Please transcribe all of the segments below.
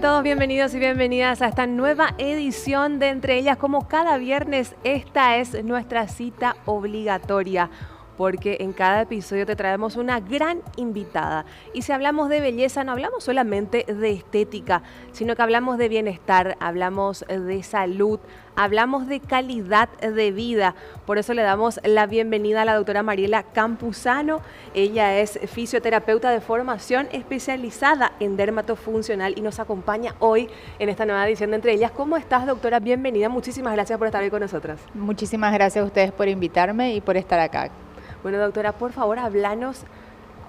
Sean todos bienvenidos y bienvenidas a esta nueva edición de Entre Ellas. Como cada viernes, esta es nuestra cita obligatoria, porque en cada episodio te traemos una gran invitada. Y si hablamos de belleza, no hablamos solamente de estética, sino que hablamos de bienestar, hablamos de salud, hablamos de calidad de vida. Por eso le damos la bienvenida a la doctora Mariela Campuzano. Ella es fisioterapeuta de formación especializada en dermatofuncional y nos acompaña hoy en esta nueva edición de Entre Ellas. ¿Cómo estás, doctora? Bienvenida. Muchísimas gracias por estar hoy con nosotras. Muchísimas gracias a ustedes por invitarme y por estar acá. Bueno, doctora, por favor, háblanos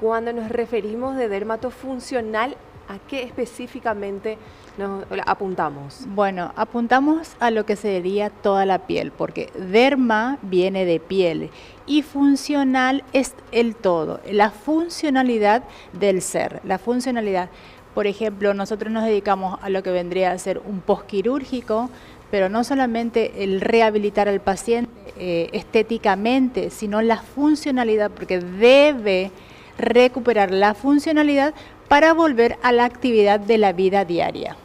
cuando nos referimos de dermatofuncional, ¿a qué específicamente nos apuntamos? Bueno, apuntamos a lo que sería toda la piel, porque derma viene de piel y funcional es el todo, la funcionalidad del ser, la funcionalidad. Por ejemplo, nosotros nos dedicamos a lo que vendría a ser un postquirúrgico, pero no solamente el rehabilitar al paciente estéticamente, sino la funcionalidad, porque debe recuperar la funcionalidad para volver a la actividad de la vida diaria.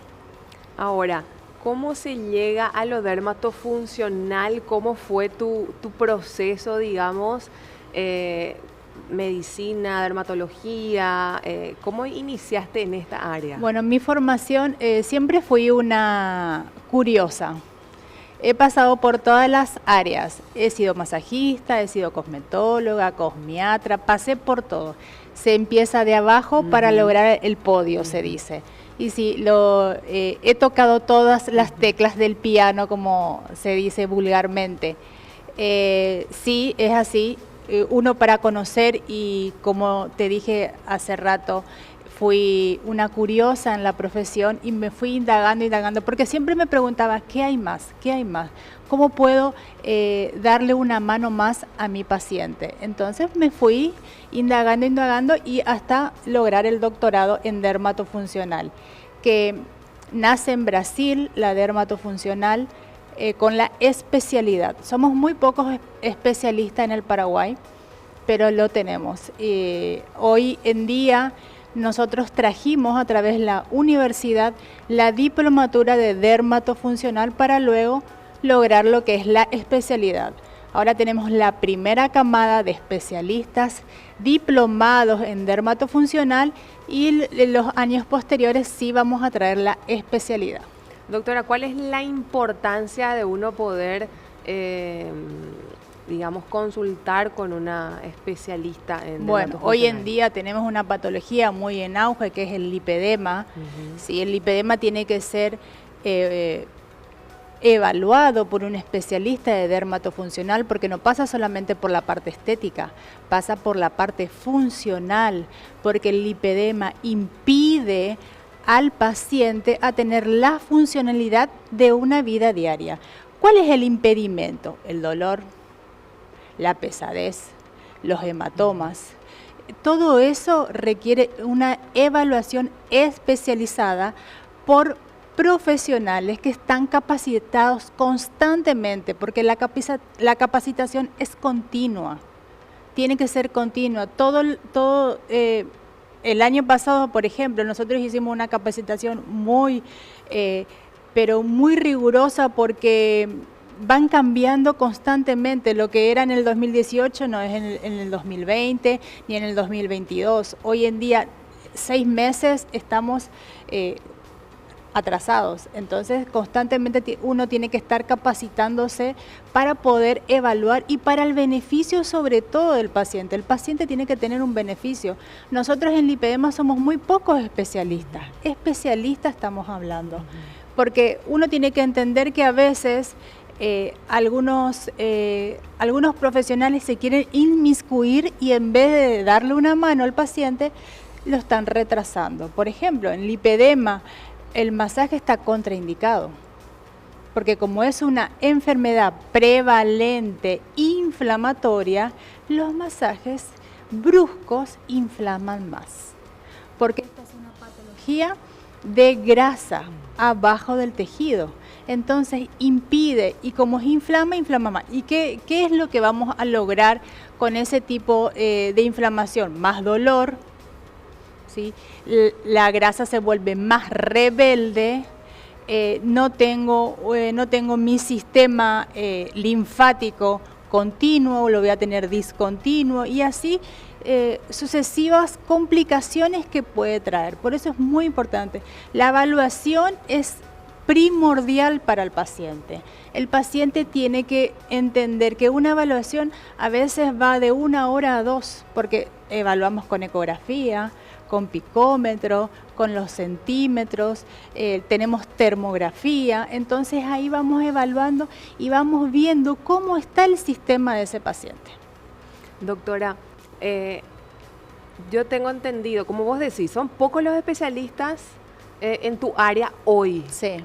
Ahora, ¿cómo se llega a lo dermatofuncional? ¿Cómo fue tu proceso, digamos, medicina, dermatología? ¿Cómo iniciaste en esta área? Bueno, mi formación siempre fui una curiosa. He pasado por todas las áreas. He sido masajista, he sido cosmetóloga, cosmiatra, pasé por todo. Se empieza de abajo para lograr el podio, se dice. Y sí, he tocado todas las teclas del piano, como se dice vulgarmente. Sí, es así. Uno para conocer y, como te dije hace rato, fui una curiosa en la profesión y me fui indagando, porque siempre me preguntaba, ¿qué hay más? ¿Qué hay más? ¿Cómo puedo darle una mano más a mi paciente? Entonces me fui indagando y hasta lograr el doctorado en dermatofuncional, que nace en Brasil, la dermatofuncional, con la especialidad. Somos muy pocos especialistas en el Paraguay, pero lo tenemos. Hoy en día nosotros trajimos a través de la universidad la diplomatura de dermatofuncional para luego lograr lo que es la especialidad. Ahora tenemos la primera camada de especialistas diplomados en dermatofuncional y en los años posteriores sí vamos a traer la especialidad. Doctora, ¿cuál es la importancia de uno poder, digamos, consultar con una especialista en dermatofuncional? Bueno, hoy en día tenemos una patología muy en auge que es el lipedema. Sí, el lipedema tiene que ser evaluado por un especialista de dermatofuncional, porque no pasa solamente por la parte estética, pasa por la parte funcional, porque el lipedema impide al paciente a tener la funcionalidad de una vida diaria. ¿Cuál es el impedimento? El dolor, la pesadez, los hematomas. Todo eso requiere una evaluación especializada por profesionales que están capacitados constantemente, porque la capacitación es continua, tiene que ser continua. El año pasado, por ejemplo, nosotros hicimos una capacitación pero muy rigurosa, porque van cambiando constantemente. Lo que era en el 2018 no es en el 2020 ni en el 2022. Hoy en día, 6 meses estamos atrasados. Entonces, constantemente uno tiene que estar capacitándose para poder evaluar y para el beneficio sobre todo del paciente. El paciente tiene que tener un beneficio. Nosotros en lipedema somos muy pocos especialistas. Especialistas estamos hablando. Porque uno tiene que entender que a veces algunos profesionales se quieren inmiscuir y en vez de darle una mano al paciente, lo están retrasando. Por ejemplo, en lipedema, el masaje está contraindicado, porque como es una enfermedad prevalente inflamatoria, los masajes bruscos inflaman más, porque esta es una patología de grasa abajo del tejido. Entonces impide, y como inflama más. ¿Y qué es lo que vamos a lograr con ese tipo de inflamación? Más dolor, ¿sí? La grasa se vuelve más rebelde, no tengo mi sistema linfático continuo, lo voy a tener discontinuo y así sucesivas complicaciones que puede traer. Por eso es muy importante. La evaluación es primordial para el paciente. El paciente tiene que entender que una evaluación a veces va de 1 hora a 2, porque evaluamos con ecografía, con picómetro, con los centímetros, tenemos termografía, entonces ahí vamos evaluando y vamos viendo cómo está el sistema de ese paciente. Doctora, yo tengo entendido, como vos decís, son pocos los especialistas en tu área hoy. Sí.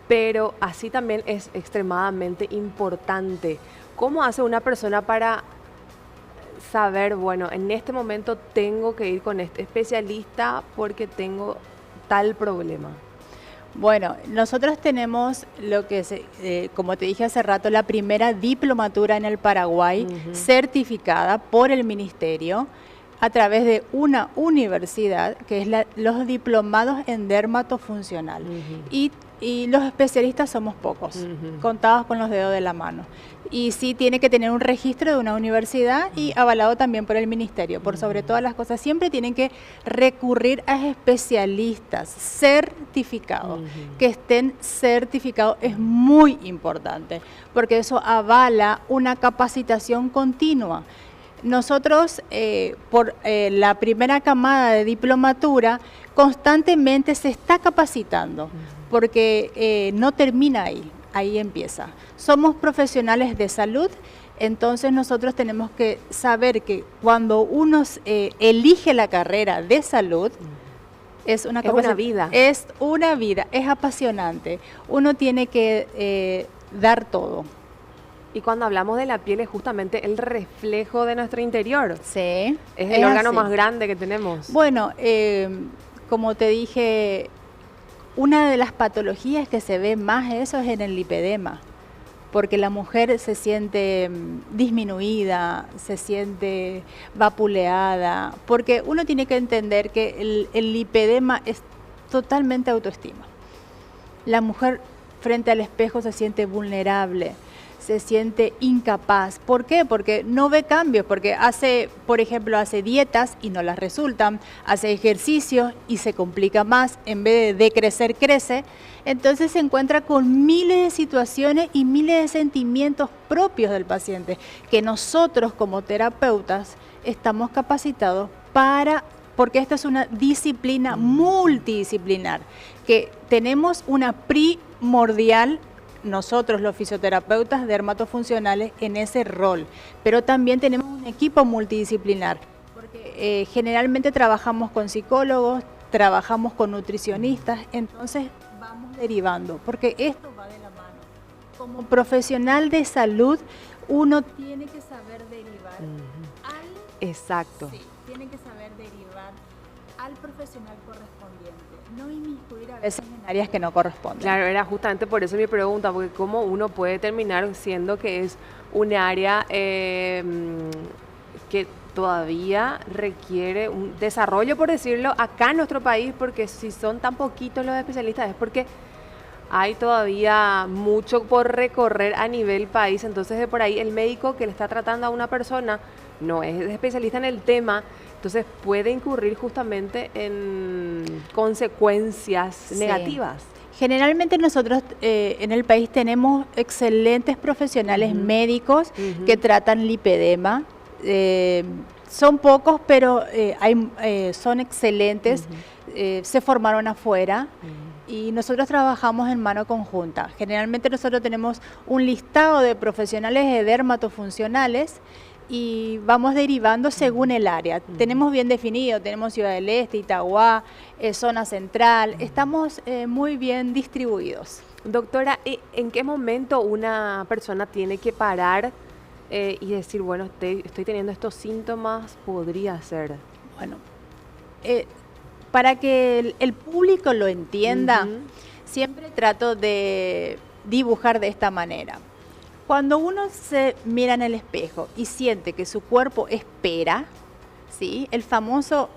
Pero así también es extremadamente importante. ¿Cómo hace una persona para saber, bueno, en este momento tengo que ir con este especialista porque tengo tal problema? Bueno, nosotros tenemos lo que es, como te dije hace rato, la primera diplomatura en el Paraguay, certificada por el Ministerio a través de una universidad, que es los diplomados en dermatofuncional. Y los especialistas somos pocos, contados con los dedos de la mano. Y sí tiene que tener un registro de una universidad y avalado también por el Ministerio. Por sobre todas las cosas, siempre tienen que recurrir a especialistas certificados. Que estén certificados es muy importante, porque eso avala una capacitación continua. Nosotros, por la primera camada de diplomatura, constantemente se está capacitando, porque no termina ahí empieza. Somos profesionales de salud, entonces nosotros tenemos que saber que cuando uno elige la carrera de salud, es una vida. Es una vida, es apasionante. Uno tiene que dar todo. Y cuando hablamos de la piel es justamente el reflejo de nuestro interior. Sí. Es el órgano más grande que tenemos. Bueno, como te dije, una de las patologías que se ve más eso es en el lipedema, porque la mujer se siente disminuida, se siente vapuleada, porque uno tiene que entender que el lipedema es totalmente autoestima. La mujer frente al espejo se siente vulnerable, se siente incapaz. ¿Por qué? Porque no ve cambios, porque por ejemplo, hace dietas y no las resultan, hace ejercicios y se complica más, en vez de decrecer, crece. Entonces se encuentra con miles de situaciones y miles de sentimientos propios del paciente, que nosotros como terapeutas estamos capacitados porque esta es una disciplina multidisciplinar, que tenemos una primordial nosotros los fisioterapeutas dermatofuncionales en ese rol, pero también tenemos un equipo multidisciplinar, porque generalmente trabajamos con psicólogos, trabajamos con nutricionistas, entonces vamos derivando, porque esto va de la mano. Como profesional de salud, uno tiene que saber derivar Exacto. Sí, tiene que saber derivar al profesional correspondiente, no inmiscuir a veces en áreas que no corresponden. Claro, era justamente por eso mi pregunta, porque cómo uno puede terminar siendo que es un área que todavía requiere un desarrollo, por decirlo, acá en nuestro país, porque si son tan poquitos los especialistas es porque hay todavía mucho por recorrer a nivel país. Entonces de por ahí el médico que le está tratando a una persona no es especialista en el tema, entonces puede incurrir justamente en consecuencias negativas. Generalmente nosotros en el país tenemos excelentes profesionales médicos que tratan lipedema. Son pocos, pero son excelentes, se formaron afuera y nosotros trabajamos en mano conjunta. Generalmente nosotros tenemos un listado de profesionales de dermatofuncionales y vamos derivando según el área. Tenemos bien definido, tenemos Ciudad del Este, Itagua, zona central, estamos muy bien distribuidos. Doctora, ¿en qué momento una persona tiene que parar y decir, bueno, estoy teniendo estos síntomas, podría ser? Bueno, para que el público lo entienda, siempre trato de dibujar de esta manera. Cuando uno se mira en el espejo y siente que su cuerpo espera, ¿sí? El famoso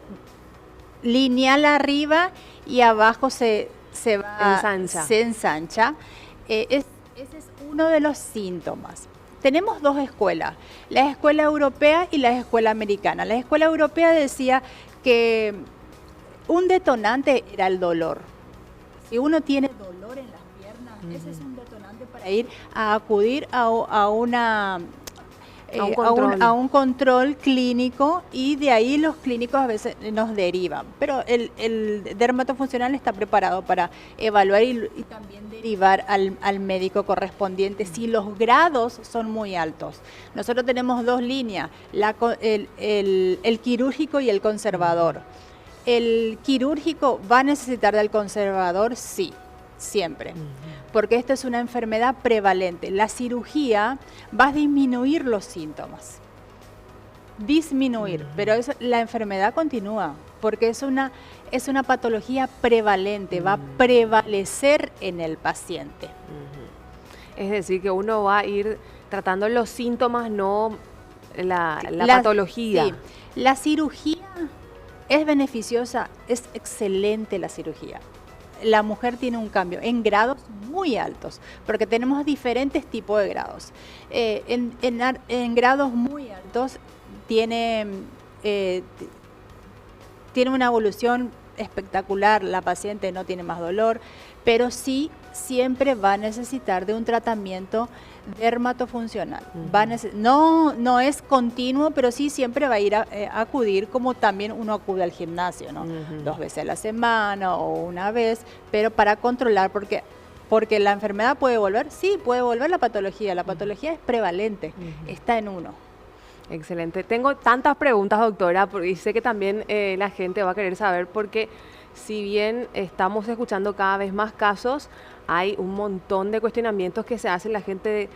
lineal arriba y abajo se ensancha. Ese es uno de los síntomas. Tenemos dos escuelas, la escuela europea y la escuela americana. La escuela europea decía que un detonante era el dolor. Si uno tiene dolor en las piernas, ese es un detonante para ir a acudir a un control clínico, y de ahí los clínicos a veces nos derivan. Pero el dermatofuncional está preparado para evaluar y también derivar al médico correspondiente si los grados son muy altos. Nosotros tenemos dos líneas, el quirúrgico y el conservador. ¿El quirúrgico va a necesitar del conservador? Sí, siempre. Porque esta es una enfermedad prevalente. La cirugía va a disminuir los síntomas. Pero la enfermedad continúa, porque es una patología prevalente, va a prevalecer en el paciente. Es decir, que uno va a ir tratando los síntomas, no la patología. Sí. La cirugía es beneficiosa, es excelente la cirugía. La mujer tiene un cambio en grados muy altos, porque tenemos diferentes tipos de grados. En grados muy altos tiene una evolución espectacular, la paciente no tiene más dolor, pero sí siempre va a necesitar de un tratamiento dermatofuncional. No es continuo, pero sí siempre va a ir a acudir, como también uno acude al gimnasio, ¿no? 2 veces a la semana o una vez, pero para controlar, porque la enfermedad puede volver, sí, puede volver la patología es prevalente, está en uno. Excelente. Tengo tantas preguntas, doctora, y sé que también la gente va a querer saber, porque si bien estamos escuchando cada vez más casos, hay un montón de cuestionamientos que se hacen la gente.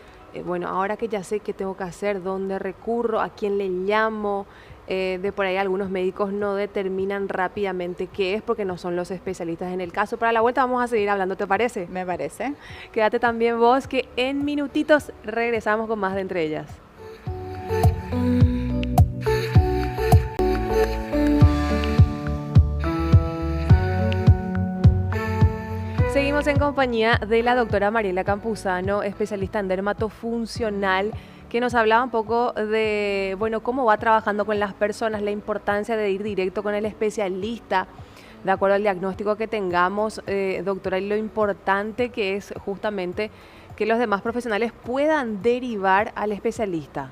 Bueno, ahora que ya sé qué tengo que hacer, dónde recurro, a quién le llamo, de por ahí algunos médicos no determinan rápidamente qué es, porque no son los especialistas en el caso. Para la vuelta vamos a seguir hablando, ¿te parece? Me parece. Quédate también vos, que en minutitos regresamos con más de Entre Ellas. Seguimos en compañía de la doctora Mariela Campuzano, especialista en dermatofuncional, que nos hablaba un poco de, bueno, cómo va trabajando con las personas, la importancia de ir directo con el especialista, de acuerdo al diagnóstico que tengamos, doctora, y lo importante que es justamente que los demás profesionales puedan derivar al especialista.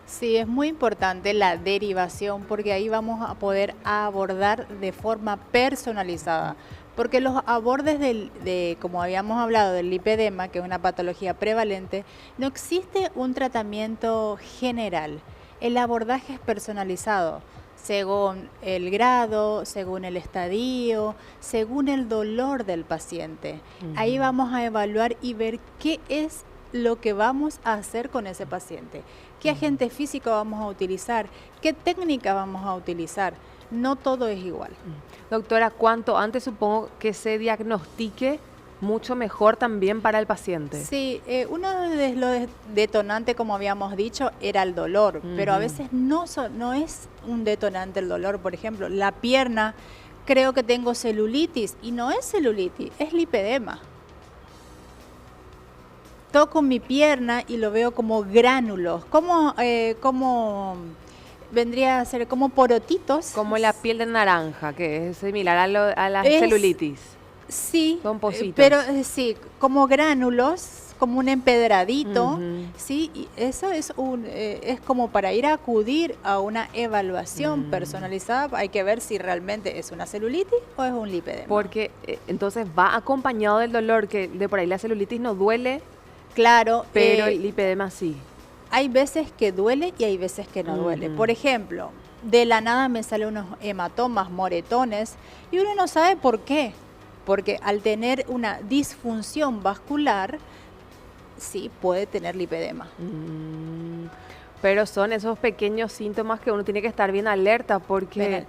Sí, es muy importante la derivación, porque ahí vamos a poder abordar de forma personalizada. Porque los abordes como habíamos hablado, del lipedema, que es una patología prevalente, no existe un tratamiento general. El abordaje es personalizado, según el grado, según el estadio, según el dolor del paciente. Ahí vamos a evaluar y ver qué es lo que vamos a hacer con ese paciente. ¿Qué agente físico vamos a utilizar? ¿Qué técnica vamos a utilizar? No todo es igual. Doctora, cuanto antes supongo que se diagnostique, mucho mejor también para el paciente. Sí, uno de los detonantes, como habíamos dicho, era el dolor, pero a veces no es un detonante el dolor. Por ejemplo, la pierna, creo que tengo celulitis, y no es celulitis, es lipedema. Toco mi pierna y lo veo como gránulos, como vendría a ser como porotitos. Como la piel de naranja, que es similar a la celulitis. Sí, son pocitos. Pero sí, como gránulos, como un empedradito, sí, y eso es como para ir a acudir a una evaluación personalizada. Hay que ver si realmente es una celulitis o es un lipedema. Porque entonces va acompañado del dolor, que de por ahí la celulitis no duele. Claro, pero el lipedema sí. Hay veces que duele y hay veces que no duele. Por ejemplo, de la nada me salen unos hematomas, moretones, y uno no sabe por qué. Porque al tener una disfunción vascular, sí puede tener lipedema. Pero son esos pequeños síntomas que uno tiene que estar bien alerta, porque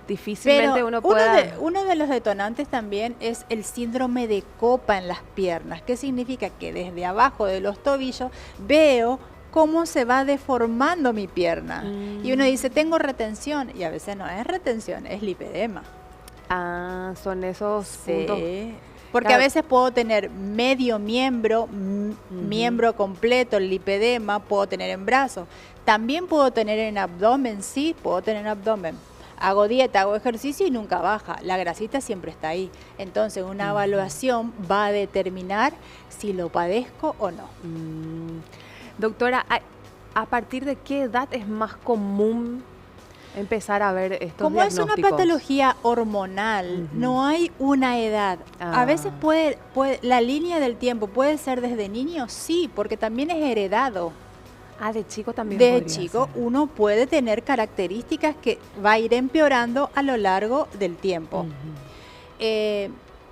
difícilmente uno pueda... Uno de los detonantes también es el síndrome de copa en las piernas. ¿Qué significa? Que desde abajo de los tobillos veo cómo se va deformando mi pierna. Y uno dice, tengo retención, y a veces no es retención, es lipedema. Ah, son esos puntos. Porque a veces puedo tener medio miembro, miembro completo, el lipedema, puedo tener en brazos. También puedo tener en abdomen, sí, puedo tener en abdomen. Hago dieta, hago ejercicio y nunca baja. La grasita siempre está ahí. Entonces, una evaluación va a determinar si lo padezco o no. Doctora, ¿a partir de qué edad es más común empezar a ver estos Como diagnósticos? Es una patología hormonal, no hay una edad. A veces puede, la línea del tiempo puede ser desde niño, sí, porque también es heredado. Ah, de chico también. De chico uno puede tener características que va a ir empeorando a lo largo del tiempo.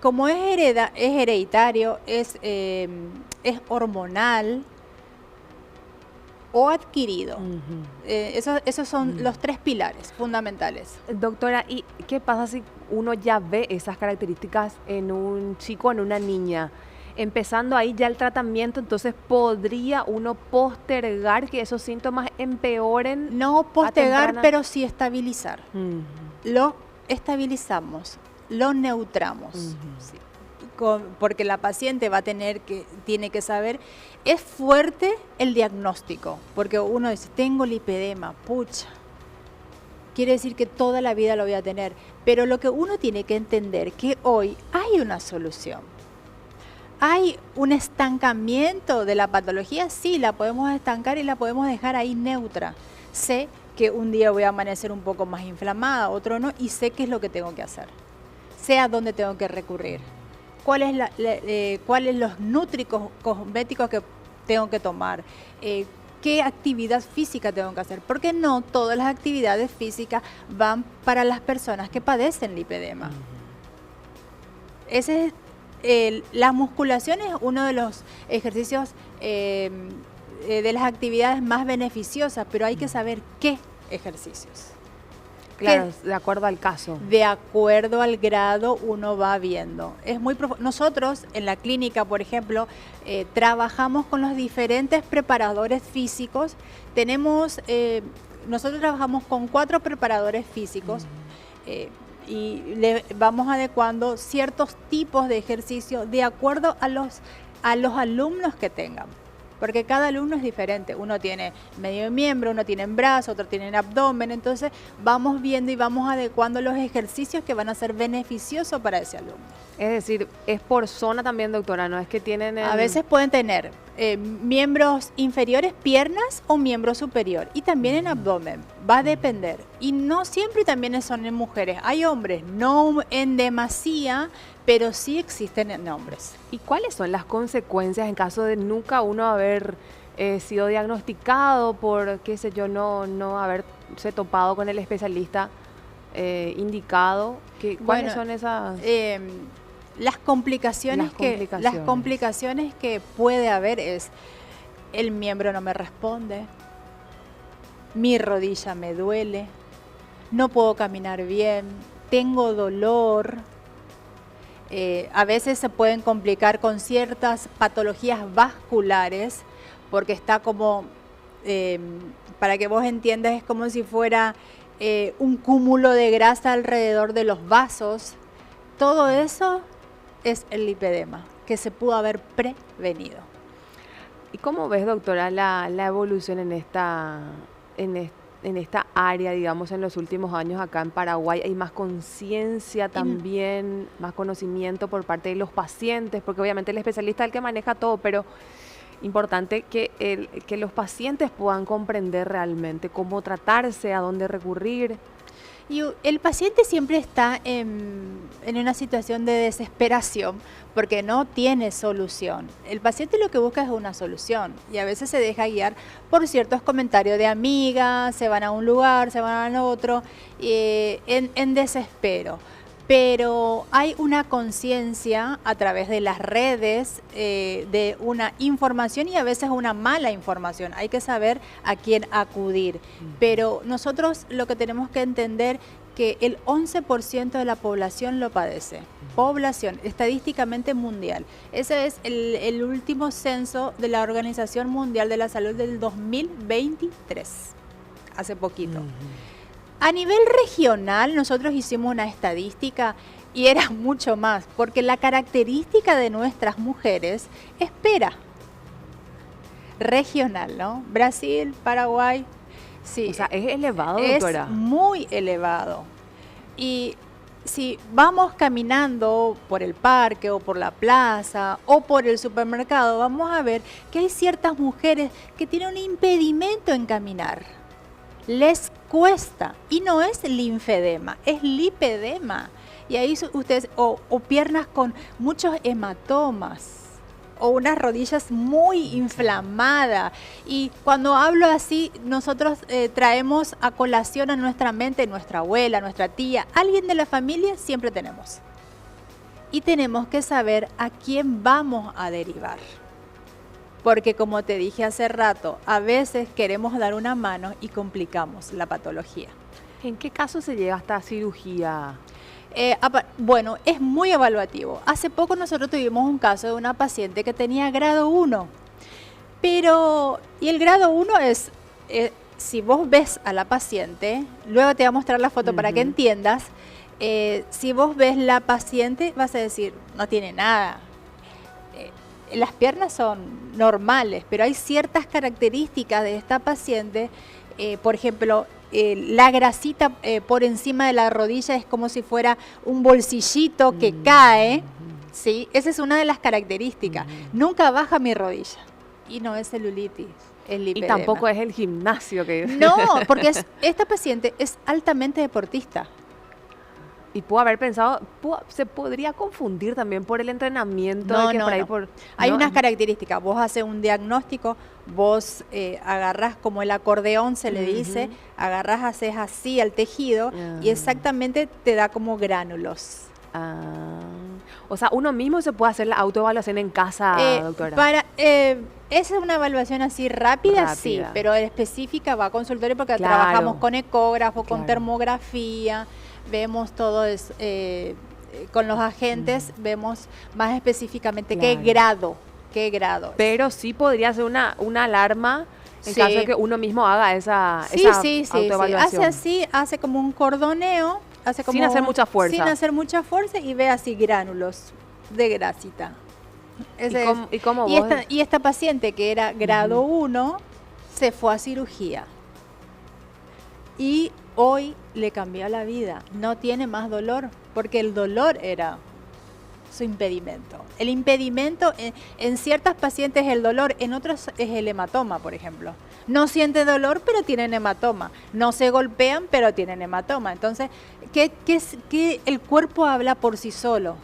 Como es hereditario, es hormonal o adquirido. Esos son los 3 pilares fundamentales. Doctora, ¿y qué pasa si uno ya ve esas características en un chico o en una niña? Empezando ahí ya el tratamiento, entonces ¿podría uno postergar que esos síntomas empeoren? No postergar, pero sí estabilizar. Lo estabilizamos, lo neutramos. Sí. Porque la paciente tiene que saber, es fuerte el diagnóstico, porque uno dice, tengo lipedema, pucha, quiere decir que toda la vida lo voy a tener, pero lo que uno tiene que entender que hoy hay una solución. ¿Hay un estancamiento de la patología? Sí, la podemos estancar y la podemos dejar ahí neutra. Sé que un día voy a amanecer un poco más inflamada, otro no, y sé qué es lo que tengo que hacer. Sé a dónde tengo que recurrir. ¿Cuáles los nutricosméticos que tengo que tomar? ¿Qué actividad física tengo que hacer? Porque no todas las actividades físicas van para las personas que padecen lipedema. Ese es la musculación es uno de los ejercicios de las actividades más beneficiosas, pero hay que saber qué ejercicios. Claro, de acuerdo al caso. De acuerdo al grado uno va viendo. Es muy Nosotros en la clínica, por ejemplo, trabajamos con los diferentes preparadores físicos. Nosotros trabajamos con 4 preparadores físicos. Y le vamos adecuando ciertos tipos de ejercicio de acuerdo a los alumnos que tengan, porque cada alumno es diferente. Uno tiene medio miembro, uno tiene en brazo, otro tiene en abdomen, entonces vamos viendo y vamos adecuando los ejercicios que van a ser beneficiosos para ese alumno. Es decir, es por zona también, doctora, no es que tienen... A veces pueden tener miembros inferiores, piernas o miembro superior, y también en abdomen, va a depender. Y no siempre también son en mujeres, hay hombres, no en demasía, pero sí existen en hombres. ¿Y cuáles son las consecuencias en caso de nunca uno haber sido diagnosticado por, qué sé yo, no haberse topado con el especialista indicado? ¿Cuáles son esas...? Las complicaciones que puede haber es: el miembro no me responde, mi rodilla me duele, no puedo caminar bien, tengo dolor. A veces se pueden complicar con ciertas patologías vasculares, porque está como, para que vos entiendas, es como si fuera un cúmulo de grasa alrededor de los vasos. Todo eso es el lipedema, que se pudo haber prevenido. ¿Y cómo ves, doctora, la evolución en esta área, digamos, en los últimos años acá en Paraguay? ¿Hay más conciencia también, más conocimiento por parte de los pacientes? Porque obviamente el especialista es el que maneja todo, pero importante que los pacientes puedan comprender realmente cómo tratarse, a dónde recurrir. Y el paciente siempre está en una situación de desesperación porque no tiene solución. El paciente lo que busca es una solución y a veces se deja guiar por ciertos comentarios de amigas, se van a un lugar, se van a otro, en desespero. Pero hay una conciencia a través de las redes de una información y a veces una mala información. Hay que saber a quién acudir. Pero nosotros lo que tenemos que entender que el 11% de la población lo padece. población, estadísticamente mundial. Ese es el último censo de la Organización Mundial de la Salud del 2023, hace poquito. A nivel regional, nosotros hicimos una estadística y era mucho más, porque la característica de nuestras mujeres espera. Regional, ¿no? Brasil, Paraguay, sí. O sea, es elevado, doctora. Es muy elevado. Y si vamos caminando por el parque o por la plaza o por el supermercado, vamos a ver que hay ciertas mujeres que tienen un impedimento en caminar. Les cuesta. Y no es linfedema, es lipedema. Y ahí ustedes, o piernas con muchos hematomas, o unas rodillas muy inflamadas. Y cuando hablo así, nosotros traemos a colación a nuestra mente, nuestra abuela, nuestra tía, alguien de la familia siempre tenemos. Y tenemos que saber a quién vamos a derivar. Porque como te dije hace rato, a veces queremos dar una mano y complicamos la patología. ¿En qué caso se llega hasta cirugía? Bueno, es muy evaluativo. Hace poco nosotros tuvimos un caso de una paciente que tenía grado 1. Y el grado 1 es, si vos ves a la paciente, luego te voy a mostrar la foto para que entiendas, si vos ves la paciente vas a decir, no tiene nada. Las piernas son normales, pero hay ciertas características de esta paciente, por ejemplo, la grasita por encima de la rodilla es como si fuera un bolsillito que cae, ¿sí? Esa es una de las características. Nunca baja mi rodilla. Y no es celulitis, es lipedema. Y tampoco es el gimnasio que... No, porque esta paciente es altamente deportista. Y puedo haber pensado, se podría confundir también por el entrenamiento. Hay unas características. Vos haces un diagnóstico, vos agarrás como el acordeón, se le dice, agarrás, haces así al tejido y exactamente te da como gránulos. O sea, uno mismo se puede hacer la autoevaluación en casa, doctora. Esa es una evaluación así rápida, sí, pero específica va a consultorio porque trabajamos con ecógrafo, con termografía. Vemos todo con los agentes, vemos más específicamente qué grado. Pero sí podría ser una alarma en caso de que uno mismo haga esa autoevaluación. Hace así, hace como un cordoneo. Sin hacer mucha fuerza. Sin hacer mucha fuerza y ve así gránulos de grasita. Y esta paciente que era grado 1 se fue a cirugía. Y hoy le cambió la vida, no tiene más dolor, porque el dolor era su impedimento. El impedimento en ciertas pacientes es el dolor, en otras es el hematoma, por ejemplo. No sienten dolor, pero tienen hematoma. No se golpean, pero tienen hematoma. Entonces, ¿qué el cuerpo habla por sí solo?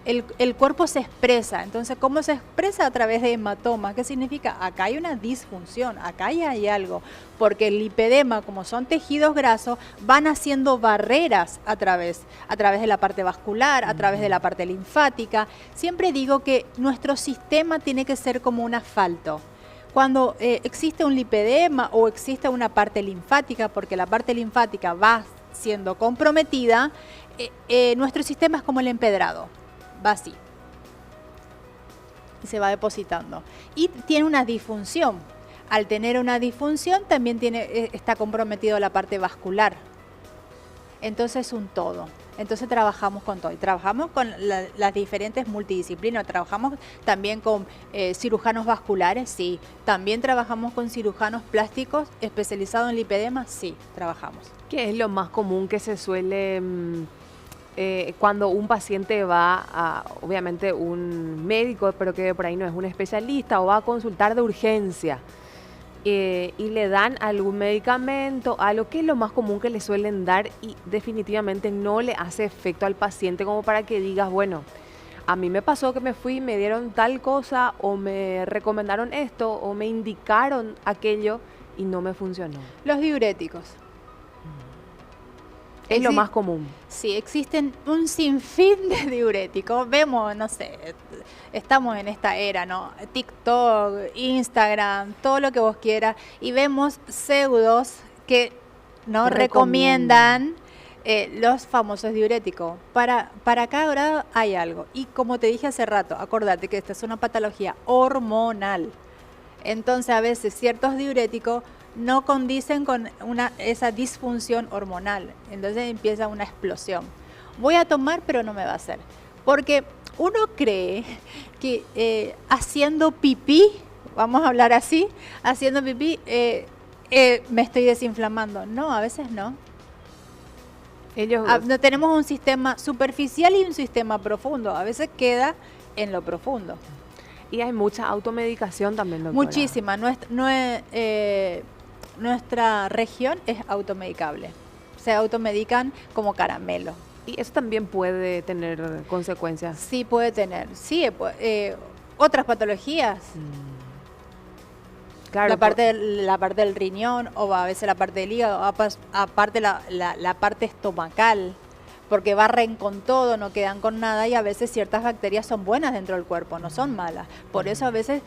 El cuerpo se expresa. Entonces, ¿cómo se expresa? A través de hematoma. ¿Qué significa? Acá hay una disfunción, acá hay algo. Porque el lipedema, como son tejidos grasos, van haciendo barreras a través de la parte vascular, a través de la parte linfática. Siempre digo que nuestro sistema tiene que ser como un asfalto. Cuando existe un lipedema o existe una parte linfática, porque la parte linfática va siendo comprometida, nuestro sistema es como el empedrado. Va así y se va depositando y tiene una disfunción. Al tener una disfunción también está comprometido la parte vascular. Entonces es un todo. Entonces trabajamos con todo y trabajamos con las diferentes multidisciplinas. Trabajamos también con cirujanos vasculares, sí. También trabajamos con cirujanos plásticos especializados en lipedema, sí, trabajamos. ¿Qué es lo más común que se suele cuando un paciente va a, obviamente, un médico, pero que por ahí no es un especialista, o va a consultar de urgencia y le dan algún medicamento, algo que es lo más común que le suelen dar y definitivamente no le hace efecto al paciente, como para que digas, bueno, a mí me pasó que me fui y me dieron tal cosa, o me recomendaron esto, o me indicaron aquello y no me funcionó? Los diuréticos. Es lo más común. Sí, existen un sinfín de diuréticos. Vemos, no sé, estamos en esta era, ¿no? TikTok, Instagram, todo lo que vos quieras. Y vemos pseudos que nos recomiendan Los famosos diuréticos. Para cada grado hay algo. Y como te dije hace rato, acordate que esta es una patología hormonal. Entonces a veces ciertos diuréticos no condicen con esa disfunción hormonal. Entonces empieza una explosión. Voy a tomar, pero no me va a hacer. Porque uno cree que haciendo pipí, vamos a hablar así, haciendo pipí, me estoy desinflamando. No, a veces no. No tenemos un sistema superficial y un sistema profundo. A veces queda en lo profundo. Y hay mucha automedicación también, doctora. Muchísima. Nuestra región es automedicable. Se automedican como caramelo. ¿Y eso también puede tener consecuencias? Sí, puede tener. Sí, otras patologías. Claro, la parte del riñón, o a veces la parte del hígado, aparte la parte estomacal, porque barren con todo, no quedan con nada, y a veces ciertas bacterias son buenas dentro del cuerpo, no son malas. Por eso a veces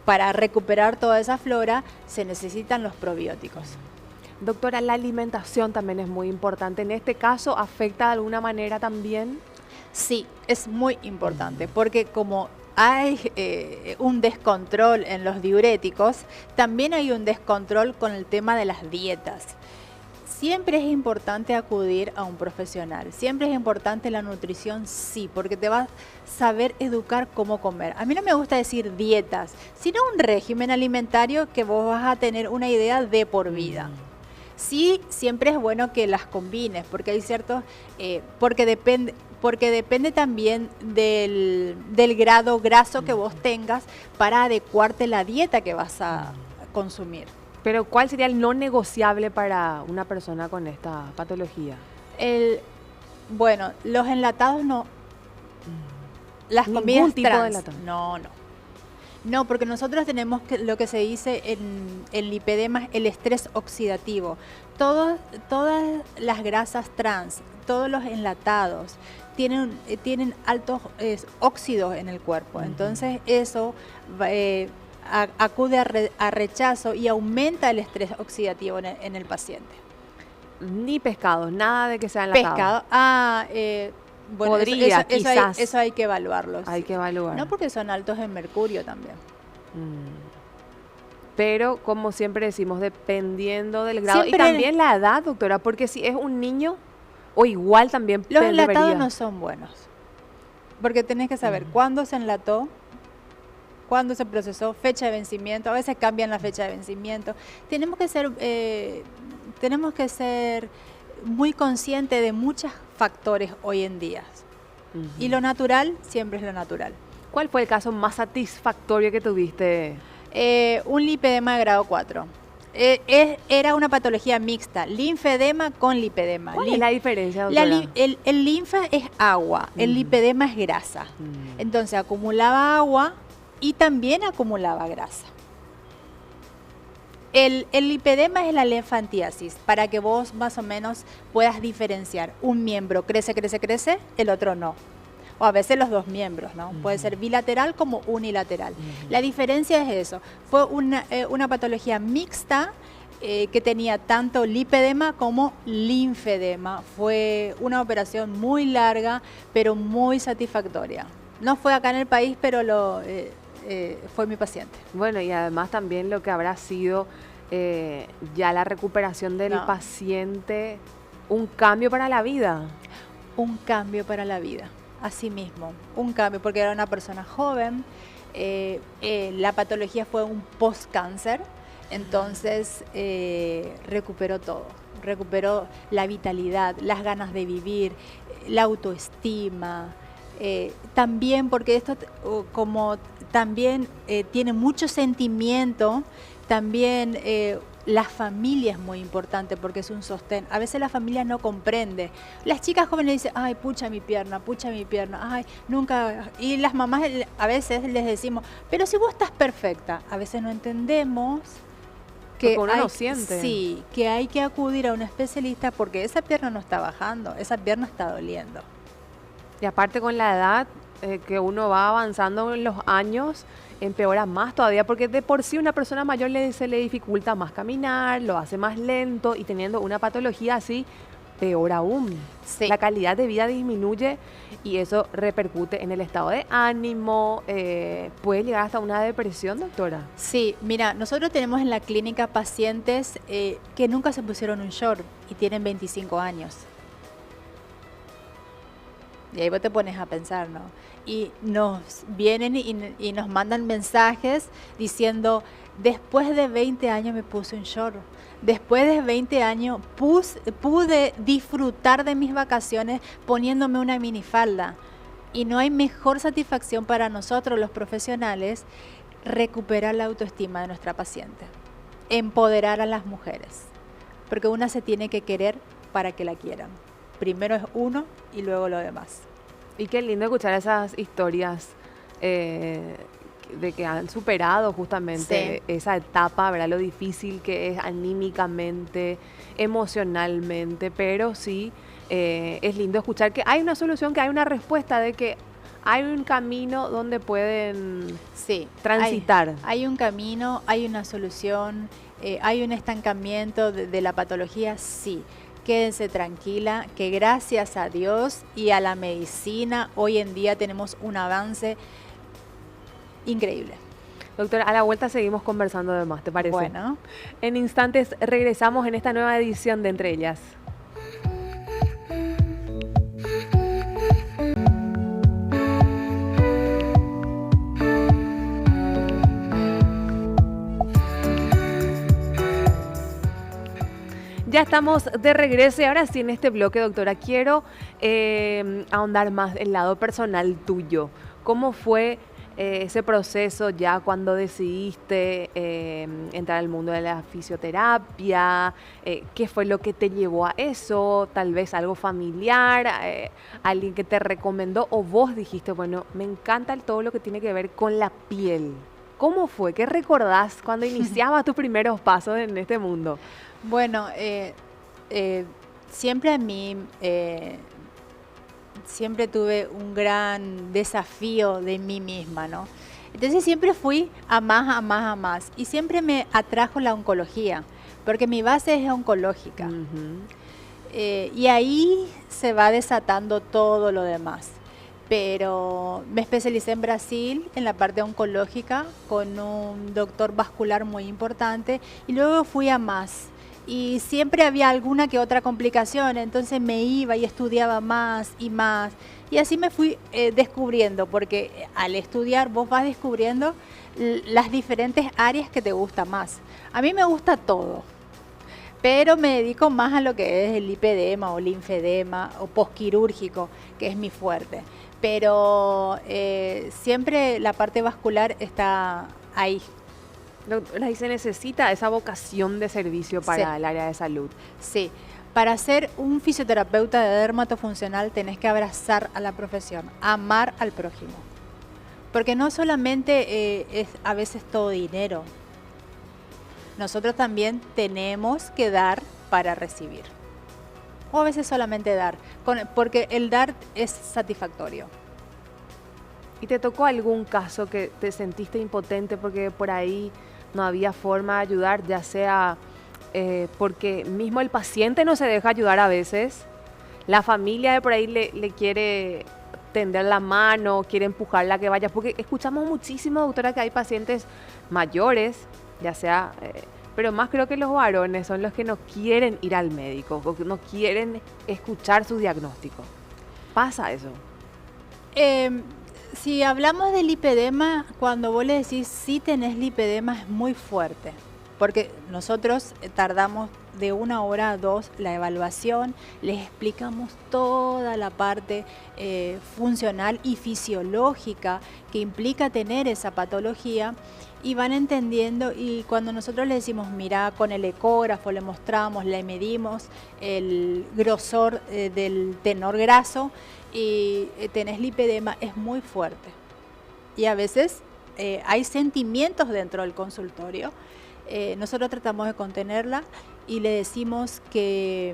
para recuperar toda esa flora se necesitan los probióticos. Doctora, la alimentación también es muy importante. ¿En este caso afecta de alguna manera también? Sí, es muy importante, porque como hay un descontrol en los diuréticos, también hay un descontrol con el tema de las dietas. Siempre es importante acudir a un profesional, siempre es importante la nutrición, sí, porque te va a saber educar cómo comer. A mí no me gusta decir dietas, sino un régimen alimentario que vos vas a tener una idea de por vida. Sí, siempre es bueno que las combines, porque hay ciertos, porque depende también del grado graso que vos tengas para adecuarte la dieta que vas a consumir. Pero ¿cuál sería el no negociable para una persona con esta patología? Bueno, los enlatados no. Las comidas ¿Ningún tipo trans, de enlatado? No. No, porque nosotros tenemos lo que se dice en lipedema, el estrés oxidativo. Todas las grasas trans, todos los enlatados, tienen altos óxidos en el cuerpo. Entonces eso acude a rechazo y aumenta el estrés oxidativo en el paciente. Ni pescados, nada de que sea enlatado. Pescado, bueno, quizás. Eso hay que evaluarlo. Hay que evaluar. No, porque son altos en mercurio también. Pero, como siempre decimos, dependiendo del grado. Siempre y también la edad, doctora, porque si es un niño, o igual también los enlatados no son buenos. Porque tenés que saber cuándo se enlató, cuándo se procesó, fecha de vencimiento. A veces cambian la fecha de vencimiento. Tenemos que ser muy conscientes de muchos factores hoy en día. Y lo natural siempre es lo natural. ¿Cuál fue el caso más satisfactorio que tuviste? Un lipedema de grado 4. Era una patología mixta, linfedema con lipedema. ¿Cuál es la diferencia, doctora? El linfa es agua, el lipedema es grasa. Entonces acumulaba agua y también acumulaba grasa. El lipedema es la linfantiasis, para que vos más o menos puedas diferenciar. Un miembro crece, el otro no. O a veces los dos miembros, ¿no? Puede ser bilateral como unilateral. La diferencia es eso. Fue una patología mixta que tenía tanto lipedema como linfedema. Fue una operación muy larga, pero muy satisfactoria. No fue acá en el país, pero fue mi paciente. Bueno, y además también lo que habrá sido ya la recuperación del paciente, un cambio para la vida. Un cambio para la vida. Así mismo, un cambio, porque era una persona joven, la patología fue un post-cáncer, entonces recuperó todo, recuperó la vitalidad, las ganas de vivir, la autoestima, también porque esto como también tiene mucho sentimiento, también la familia es muy importante porque es un sostén. A veces la familia no comprende. Las chicas jóvenes dicen, ay, pucha mi pierna, ay, nunca. Y las mamás a veces les decimos, pero si vos estás perfecta, a veces no entendemos que uno no siente. Sí, que hay que acudir a un especialista porque esa pierna no está bajando, esa pierna está doliendo. Y aparte con la edad que uno va avanzando en los años, empeora más todavía, porque de por sí una persona mayor se le dificulta más caminar, lo hace más lento, y teniendo una patología así, peor aún. Sí. La calidad de vida disminuye y eso repercute en el estado de ánimo. ¿Puede llegar hasta una depresión, doctora? Sí, mira, nosotros tenemos en la clínica pacientes que nunca se pusieron un short y tienen 25 años. Y ahí vos te pones a pensar, ¿no? Y nos vienen y nos mandan mensajes diciendo, después de 20 años me puse un short. Después de 20 años pude disfrutar de mis vacaciones poniéndome una minifalda. Y no hay mejor satisfacción para nosotros los profesionales recuperar la autoestima de nuestra paciente. Empoderar a las mujeres. Porque una se tiene que querer para que la quieran. Primero es uno y luego lo demás. Y qué lindo escuchar esas historias de que han superado justamente esa etapa, ¿verdad? Lo difícil que es anímicamente, emocionalmente, pero sí es lindo escuchar que hay una solución, que hay una respuesta, de que hay un camino donde pueden transitar. Hay un camino, hay una solución, hay un estancamiento de la patología, sí. Quédense tranquila, que gracias a Dios y a la medicina hoy en día tenemos un avance increíble. Doctora, a la vuelta seguimos conversando de más, ¿te parece? Bueno. En instantes regresamos en esta nueva edición de Entre Ellas. Ya estamos de regreso y ahora sí en este bloque, doctora, quiero ahondar más el lado personal tuyo. ¿Cómo fue ese proceso ya cuando decidiste entrar al mundo de la fisioterapia? ¿Qué fue lo que te llevó a eso? Tal vez algo familiar, alguien que te recomendó o vos dijiste, bueno, me encanta todo lo que tiene que ver con la piel. ¿Cómo fue? ¿Qué recordás cuando iniciabas tus primeros pasos en este mundo? Bueno, siempre a mí, siempre tuve un gran desafío de mí misma, ¿no? Entonces siempre fui a más, a más, a más. Y siempre me atrajo la oncología, porque mi base es oncológica. Y ahí se va desatando todo lo demás. Pero me especialicé en Brasil en la parte oncológica con un doctor vascular muy importante y luego fui a más. Y siempre había alguna que otra complicación, entonces me iba y estudiaba más y más. Y así me fui descubriendo, porque al estudiar vos vas descubriendo las diferentes áreas que te gustan más. A mí me gusta todo, pero me dedico más a lo que es el lipedema o linfedema o posquirúrgico, que es mi fuerte. Pero siempre la parte vascular está ahí. Doctora, y se necesita esa vocación de servicio para el área de salud. Sí, para ser un fisioterapeuta de dermatofuncional tenés que abrazar a la profesión, amar al prójimo. Porque no solamente es a veces todo dinero. Nosotros también tenemos que dar para recibir. O a veces solamente dar, porque el dar es satisfactorio. ¿Y te tocó algún caso que te sentiste impotente porque por ahí no había forma de ayudar, ya sea porque mismo el paciente no se deja ayudar a veces, la familia de por ahí le quiere tender la mano, quiere empujarla a que vaya? Porque escuchamos muchísimo, doctora, que hay pacientes mayores, ya sea, pero más creo que los varones son los que no quieren ir al médico, o que no quieren escuchar su diagnóstico. ¿Pasa eso? Si hablamos de lipedema, cuando vos le decís sí tenés lipedema es muy fuerte, porque nosotros tardamos de 1 hora a 2 la evaluación, les explicamos toda la parte funcional y fisiológica que implica tener esa patología y van entendiendo, y cuando nosotros le decimos mira, con el ecógrafo le mostramos, le medimos el grosor del tenor graso y tenés lipedema, es muy fuerte. Y a veces hay sentimientos dentro del consultorio. Nosotros tratamos de contenerla y le decimos que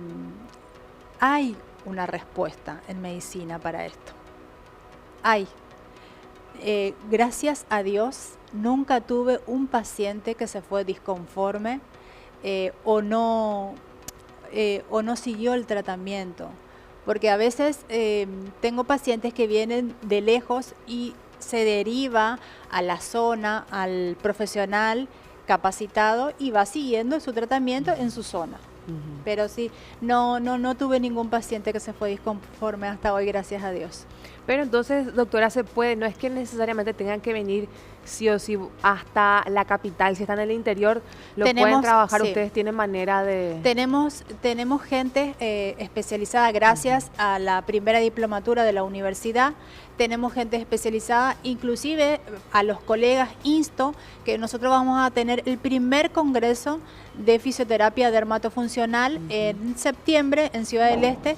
hay una respuesta en medicina para esto. Hay. Gracias a Dios, nunca tuve un paciente que se fue disconforme o no o no siguió el tratamiento. Porque a veces tengo pacientes que vienen de lejos y se deriva a la zona, al profesional capacitado y va siguiendo su tratamiento en su zona. Pero sí, no tuve ningún paciente que se fue disconforme hasta hoy, gracias a Dios. Pero entonces, doctora, se puede, no es que necesariamente tengan que venir sí o sí hasta la capital, si están en el interior, pueden trabajar, sí. Ustedes tienen manera de... Tenemos gente especializada gracias a la primera diplomatura de la universidad, tenemos gente especializada, inclusive a los colegas insto que nosotros vamos a tener el primer congreso de fisioterapia dermatofuncional en septiembre en Ciudad del Este.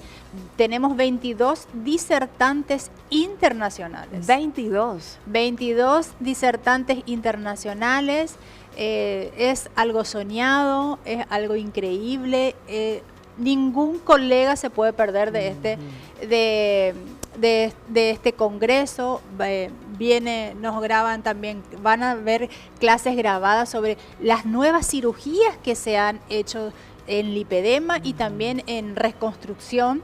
Tenemos 22 disertantes internacionales. 22 disertantes internacionales. Es algo soñado, es algo increíble. Ningún colega se puede perder de este congreso. Nos graban también, van a ver clases grabadas sobre las nuevas cirugías que se han hecho en lipedema y también en reconstrucción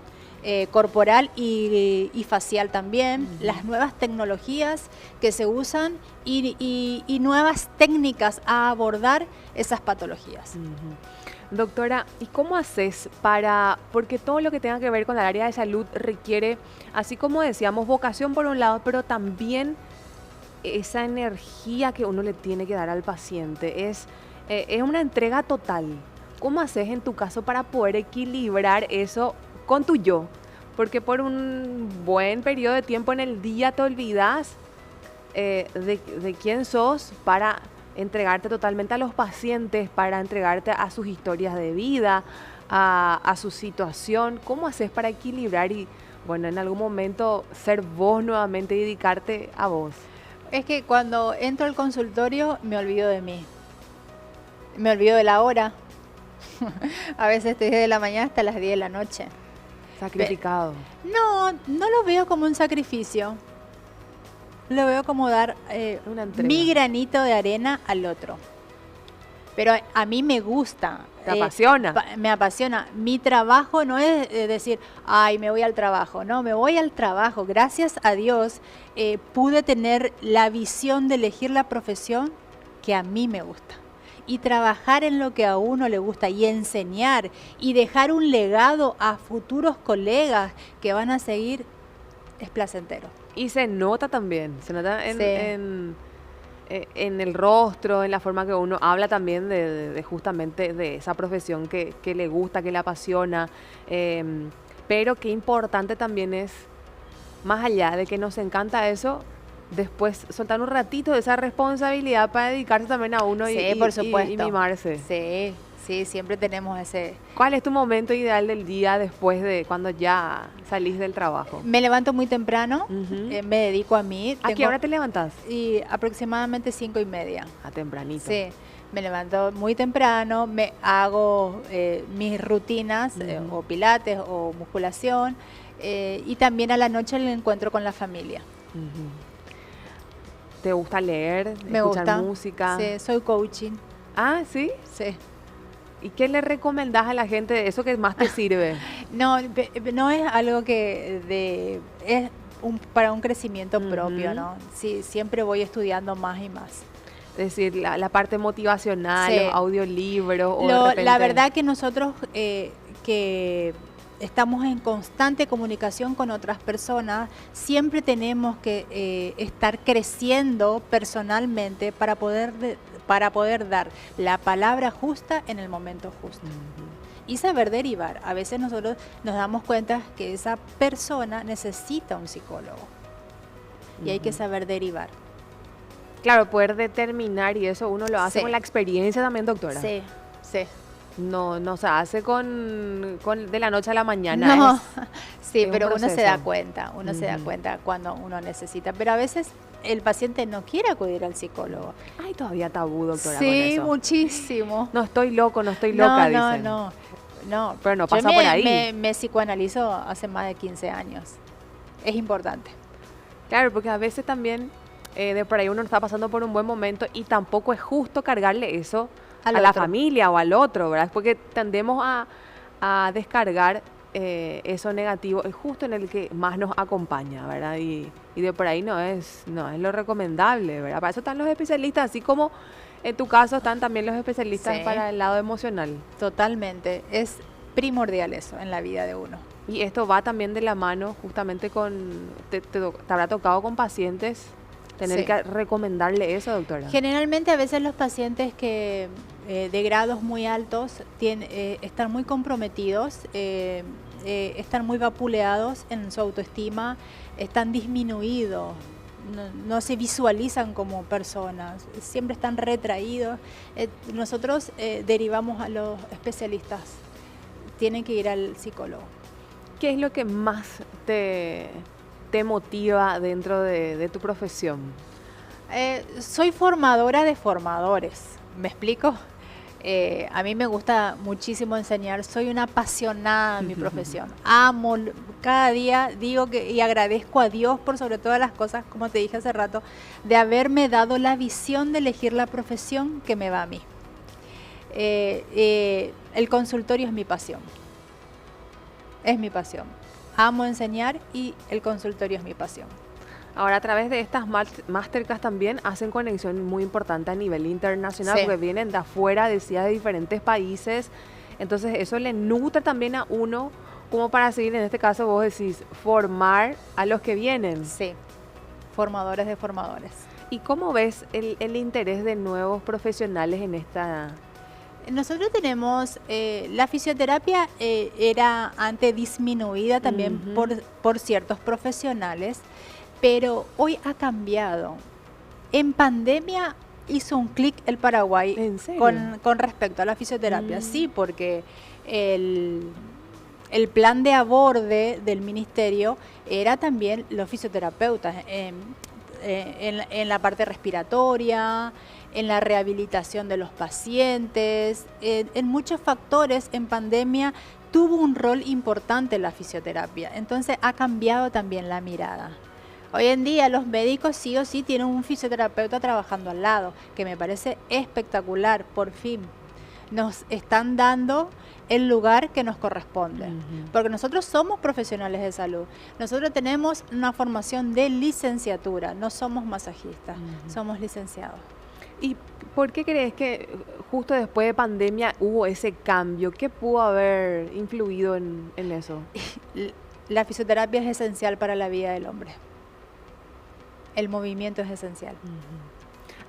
corporal y facial también, las nuevas tecnologías que se usan y nuevas técnicas a abordar esas patologías. Doctora, ¿y cómo haces porque todo lo que tenga que ver con el área de salud requiere, así como decíamos, vocación por un lado, pero también esa energía que uno le tiene que dar al paciente, es una entrega total. ¿Cómo haces en tu caso para poder equilibrar eso con tu yo? Porque por un buen periodo de tiempo en el día te olvidas de quién sos para entregarte totalmente a los pacientes, para entregarte a sus historias de vida, a su situación. ¿Cómo haces para equilibrar y, bueno, en algún momento ser vos nuevamente y dedicarte a vos? Es que cuando entro al consultorio me olvido de mí, me olvido de la hora. A veces estoy desde la mañana hasta las 10 de la noche. Sacrificado. No lo veo como un sacrificio. Lo veo como dar mi granito de arena al otro. Pero a mí me gusta. ¿Te apasiona? Me apasiona. Mi trabajo no es decir, ay, me voy al trabajo. No, me voy al trabajo. Gracias a Dios pude tener la visión de elegir la profesión que a mí me gusta. Y trabajar en lo que a uno le gusta y enseñar y dejar un legado a futuros colegas que van a seguir es placentero. Y se nota también, se nota en el rostro, en la forma que uno habla también de justamente de esa profesión que le gusta, que le apasiona. Pero qué importante también es, más allá de que nos encanta eso, después soltar un ratito de esa responsabilidad para dedicarse también a uno por supuesto. Y mimarse. Sí, siempre tenemos ese... ¿Cuál es tu momento ideal del día después de cuando ya salís del trabajo? Me levanto muy temprano, me dedico a mí. ¿A qué hora te levantas? Y aproximadamente 5:30. Tempranito. Sí, me levanto muy temprano, me hago mis rutinas, o pilates o musculación, y también a la noche el encuentro con la familia. ¿Te gusta leer? Me escuchar gusta, música? Sí, soy coaching. ¿Ah, sí? Sí. ¿Y qué le recomendás a la gente de eso que más te sirve? No es algo que es para un crecimiento propio, ¿no? Sí, siempre voy estudiando más y más. Es decir, la parte motivacional, los audiolibros. La verdad que nosotros que estamos en constante comunicación con otras personas, siempre tenemos que estar creciendo personalmente para poder dar la palabra justa en el momento justo. Y saber derivar. A veces nosotros nos damos cuenta que esa persona necesita un psicólogo. Y hay que saber derivar. Claro, poder determinar, y eso uno lo hace con la experiencia también, doctora. Sí. No se hace de la noche a la mañana. No, sí, pero uno se da cuenta, se da cuenta cuando uno necesita. Pero a veces el paciente no quiere acudir al psicólogo. Ay, todavía tabú, doctora, con sí, eso. Muchísimo. No estoy loca, dicen. No. Pero no pasa por ahí. Me psicoanalizo hace más de 15 años. Es importante. Claro, porque a veces también de por ahí uno está pasando por un buen momento y tampoco es justo cargarle eso a la familia o al otro, ¿verdad? Porque tendemos a descargar eso negativo, es justo en el que más nos acompaña, ¿verdad? Y de por ahí no es lo recomendable, ¿verdad? Para eso están los especialistas, así como en tu caso están también los especialistas Sí. para el lado emocional. Totalmente, es primordial eso en la vida de uno. Y esto va también de la mano justamente te habrá tocado con pacientes tener Sí. que recomendarle eso, doctora. Generalmente a veces los pacientes que de grados muy altos están muy comprometidos, están muy vapuleados en su autoestima, están disminuidos, no se visualizan como personas, siempre están retraídos. Nosotros derivamos a los especialistas, tienen que ir al psicólogo. ¿Qué es lo que más te motiva dentro de tu profesión? Soy formadora de formadores, ¿me explico? A mí me gusta muchísimo enseñar, soy una apasionada en mi profesión. Amo, cada día digo y agradezco a Dios por sobre todas las cosas, como te dije hace rato, de haberme dado la visión de elegir la profesión que me va a mí. El consultorio es mi pasión. Es mi pasión. Amo enseñar y el consultorio es mi pasión. Ahora, a través de estas masterclass también hacen conexión muy importante a nivel internacional, Sí. porque vienen de afuera, decía, de diferentes países. Entonces, eso le nutre también a uno, como para seguir, en este caso, vos decís, formar a los que vienen. Sí, formadores de formadores. ¿Y cómo ves el interés de nuevos profesionales en esta? Nosotros tenemos, la fisioterapia era antes disminuida también por ciertos profesionales, pero hoy ha cambiado. En pandemia hizo un clic el Paraguay. ¿En serio? Con respecto a la fisioterapia. Sí, porque el plan de aborde del ministerio era también los fisioterapeutas en la parte respiratoria, en la rehabilitación de los pacientes, en muchos factores. En pandemia tuvo un rol importante la fisioterapia, entonces ha cambiado también la mirada. Hoy en día los médicos sí o sí tienen un fisioterapeuta trabajando al lado, que me parece espectacular. Por fin nos están dando el lugar que nos corresponde, porque nosotros somos profesionales de salud, nosotros tenemos una formación de licenciatura, no somos masajistas, somos licenciados. ¿Y por qué crees que justo después de pandemia hubo ese cambio? ¿Qué pudo haber influido en eso? La fisioterapia es esencial para la vida del hombre. El movimiento es esencial.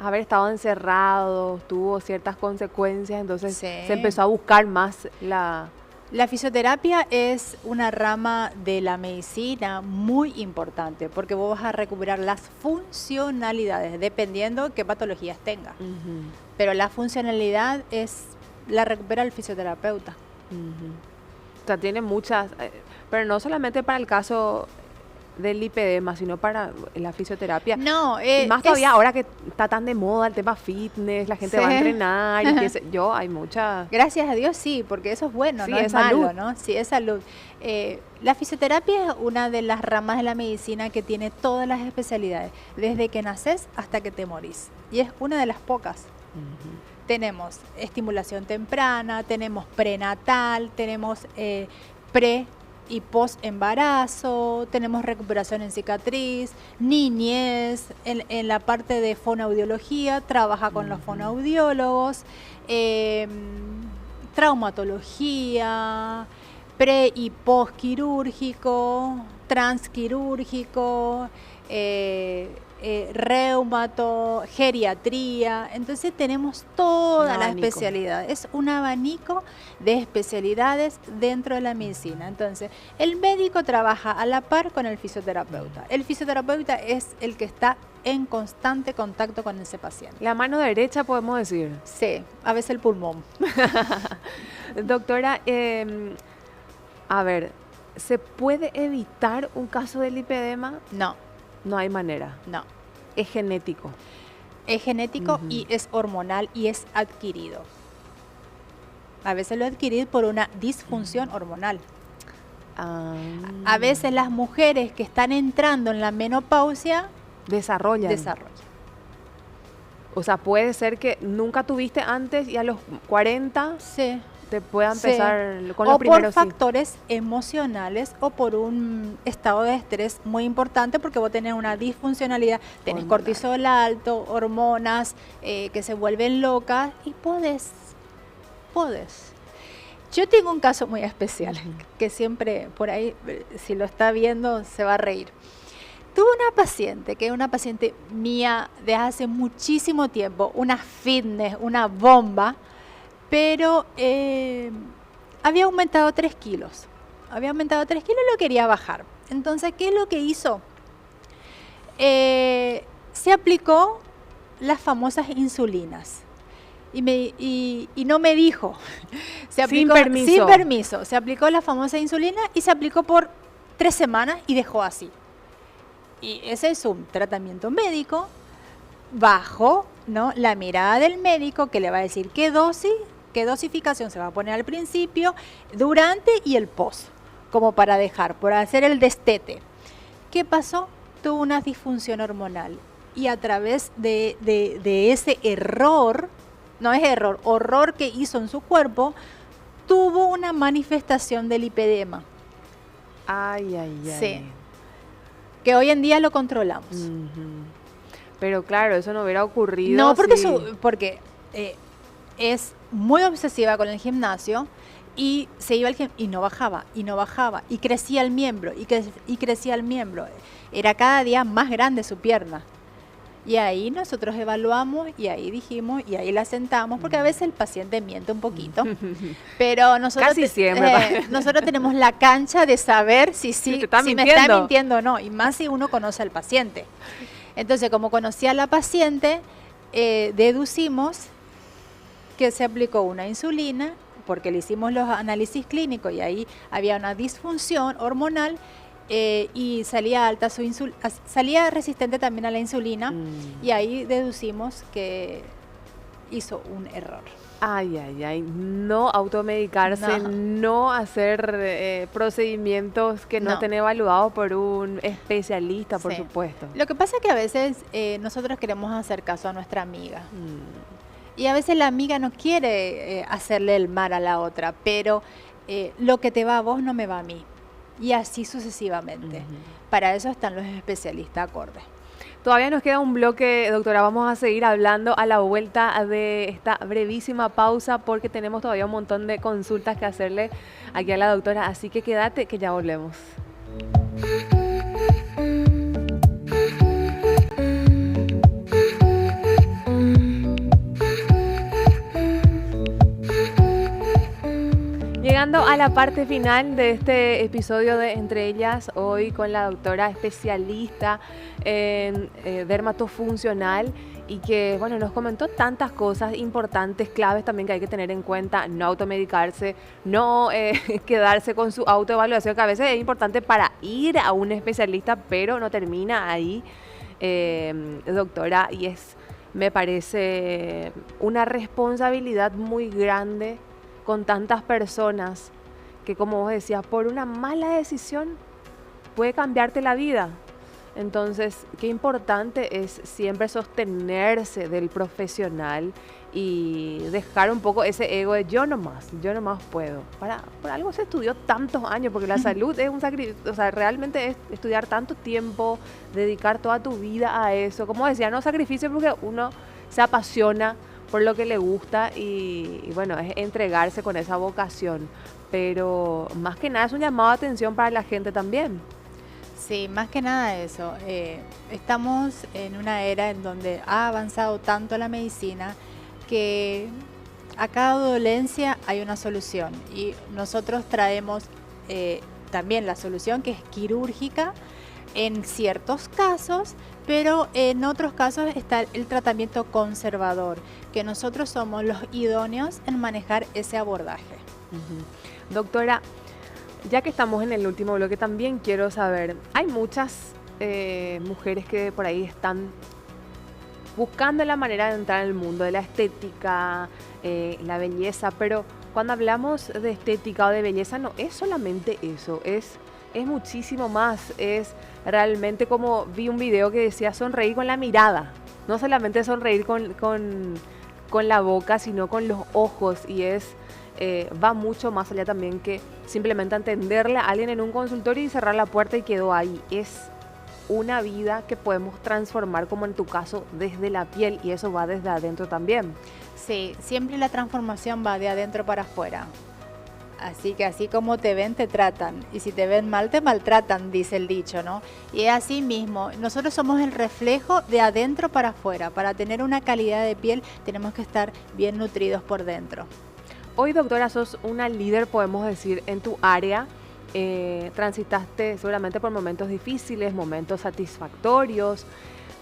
Haber estado encerrado tuvo ciertas consecuencias, entonces Sí. se empezó a buscar más La fisioterapia es una rama de la medicina muy importante porque vos vas a recuperar las funcionalidades dependiendo qué patologías tenga. Pero la funcionalidad la recupera el fisioterapeuta. O sea, tiene muchas, pero no solamente para el caso del lipedema, sino para la fisioterapia. No, y más todavía ahora que está tan de moda el tema fitness, la gente Sí. va a entrenar y qué sé yo, hay mucha... Gracias a Dios sí, porque eso es bueno, Sí, no es es salud. malo, ¿no? Sí, es salud. La fisioterapia es una de las ramas de la medicina que tiene todas las especialidades, desde que naces hasta que te morís. Y es una de las pocas. Tenemos estimulación temprana, tenemos prenatal, tenemos pre y post embarazo, tenemos recuperación en cicatriz, niñez, en la parte de fonoaudiología, trabaja con los fonoaudiólogos, traumatología, pre y post quirúrgico, transquirúrgico, reumato, geriatría. Entonces tenemos todas las abanico. especialidades. Es un abanico de especialidades dentro de la medicina. Entonces, el médico trabaja a la par con el fisioterapeuta. El fisioterapeuta es el que está en constante contacto con ese paciente. La mano derecha, podemos decir. Sí, a veces el pulmón. Doctora, a ver, ¿se puede evitar un caso de lipedema? No, No hay manera. no. Es genético. Es genético y es hormonal y es adquirido. A veces lo adquirido por una disfunción hormonal. A veces las mujeres que están entrando en la menopausia Desarrollan. desarrollan. O sea, puede ser que nunca tuviste antes y a los 40... Sí, te pueda Sí. empezar con O los por primeros sí. factores emocionales o por un estado de estrés muy importante porque vos tenés una disfuncionalidad, tenés Hormonal. cortisol alto, hormonas que se vuelven locas y podés. Yo tengo un caso muy especial Ujú. que siempre por ahí, si lo está viendo, se va a reír. Tuve una paciente que es una paciente mía de hace muchísimo tiempo, una fitness, una bomba, pero había aumentado 3 kilos. Había aumentado 3 kilos y lo quería bajar. Entonces, ¿qué es lo que hizo? Se aplicó las famosas insulinas. Y no me dijo. Se aplicó permiso. sin permiso. Se aplicó la famosa insulina y se aplicó por 3 semanas y dejó así. Y ese es un tratamiento médico bajo, ¿no?, la mirada del médico que le va a decir qué dosis, qué dosificación se va a poner al principio, durante y el post, como para dejar, por hacer el destete. ¿Qué pasó? Tuvo una disfunción hormonal y a través de ese error, no es error, horror que hizo en su cuerpo, tuvo una manifestación del lipedema, Ay, ay, ay. Sí. que hoy en día lo controlamos. Ujú. Pero claro, eso no hubiera ocurrido. No, porque, si- porque es muy obsesiva con el gimnasio y se iba al gimnasio y no bajaba, y no bajaba, y crecía el miembro, y crecía el miembro. Era cada día más grande su pierna. Y ahí nosotros evaluamos y ahí dijimos y ahí la sentamos, porque a veces el paciente miente un poquito, pero nosotros, Casi siempre. nosotros tenemos la cancha de saber si Si te me está está mintiendo. mintiendo o no, y más si uno conoce al paciente. Entonces, como conocía a la paciente, deducimos que se aplicó una insulina, porque le hicimos los análisis clínicos y ahí había una disfunción hormonal y salía alta salía resistente también a la insulina y ahí deducimos que hizo un error. Ay, ay, ay. No automedicarse, No. no hacer procedimientos que no No. estén evaluados por un especialista, por Sí. supuesto. Lo que pasa es que a veces nosotros queremos hacer caso a nuestra amiga. Mm. Y a veces la amiga no quiere hacerle el mal a la otra, pero lo que te va a vos no me va a mí. Y así sucesivamente. Ujú. Para eso están los especialistas acordes. Todavía nos queda un bloque, doctora. Vamos a seguir hablando a la vuelta de esta brevísima pausa porque tenemos todavía un montón de consultas que hacerle aquí a la doctora. Así que quédate que ya volvemos. Llegando a la parte final de este episodio de Entre Ellas, hoy con la doctora especialista en dermatofuncional y que, bueno, nos comentó tantas cosas importantes, claves también que hay que tener en cuenta, no automedicarse, no quedarse con su autoevaluación, que a veces es importante para ir a un especialista, pero no termina ahí, doctora, y me parece una responsabilidad muy grande con tantas personas que, como vos decías, por una mala decisión puede cambiarte la vida. Entonces, qué importante es siempre sostenerse del profesional y dejar un poco ese ego de yo nomás puedo. Por algo se estudió tantos años, porque la salud es un sacrificio, o sea, realmente es estudiar tanto tiempo, dedicar toda tu vida a eso. Como decía, no sacrificio porque uno se apasiona por lo que le gusta y bueno, es entregarse con esa vocación. Pero más que nada es un llamado de atención para la gente también. Sí, más que nada eso. Estamos en una era en donde ha avanzado tanto la medicina que a cada dolencia hay una solución y nosotros traemos también la solución que es quirúrgica en ciertos casos, pero en otros casos está el tratamiento conservador, que nosotros somos los idóneos en manejar ese abordaje. Uh-huh. Doctora, ya que estamos en el último bloque, también quiero saber, hay muchas mujeres que por ahí están buscando la manera de entrar en el mundo de la estética, la belleza, pero cuando hablamos de estética o de belleza no es solamente eso, es muchísimo más, es realmente como vi un video que decía sonreír con la mirada, no solamente sonreír con con la boca, sino con los ojos, y va mucho más allá también que simplemente atenderle a alguien en un consultorio y cerrar la puerta y quedó ahí. Es una vida que podemos transformar, como en tu caso, desde la piel, y eso va desde adentro también. Sí, siempre la transformación va de adentro para afuera. Así que así como te ven, te tratan. Y si te ven mal, te maltratan, dice el dicho, ¿no? Y es así mismo. Nosotros somos el reflejo de adentro para afuera. Para tener una calidad de piel, tenemos que estar bien nutridos por dentro. Hoy, doctora, sos una líder, podemos decir, en tu área. Transitaste seguramente por momentos difíciles, momentos satisfactorios,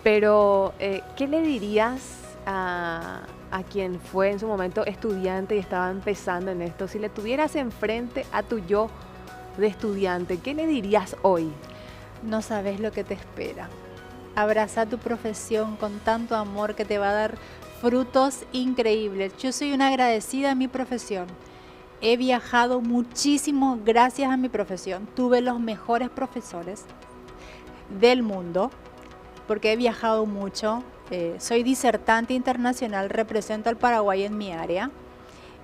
pero ¿qué le dirías a quien fue en su momento estudiante y estaba empezando en esto? Si le tuvieras enfrente a tu yo de estudiante, ¿qué le dirías hoy? No sabes lo que te espera. Abraza tu profesión con tanto amor que te va a dar frutos increíbles. Yo soy una agradecida a mi profesión. He viajado muchísimo gracias a mi profesión. Tuve los mejores profesores del mundo porque he viajado mucho. Soy disertante internacional, represento al Paraguay en mi área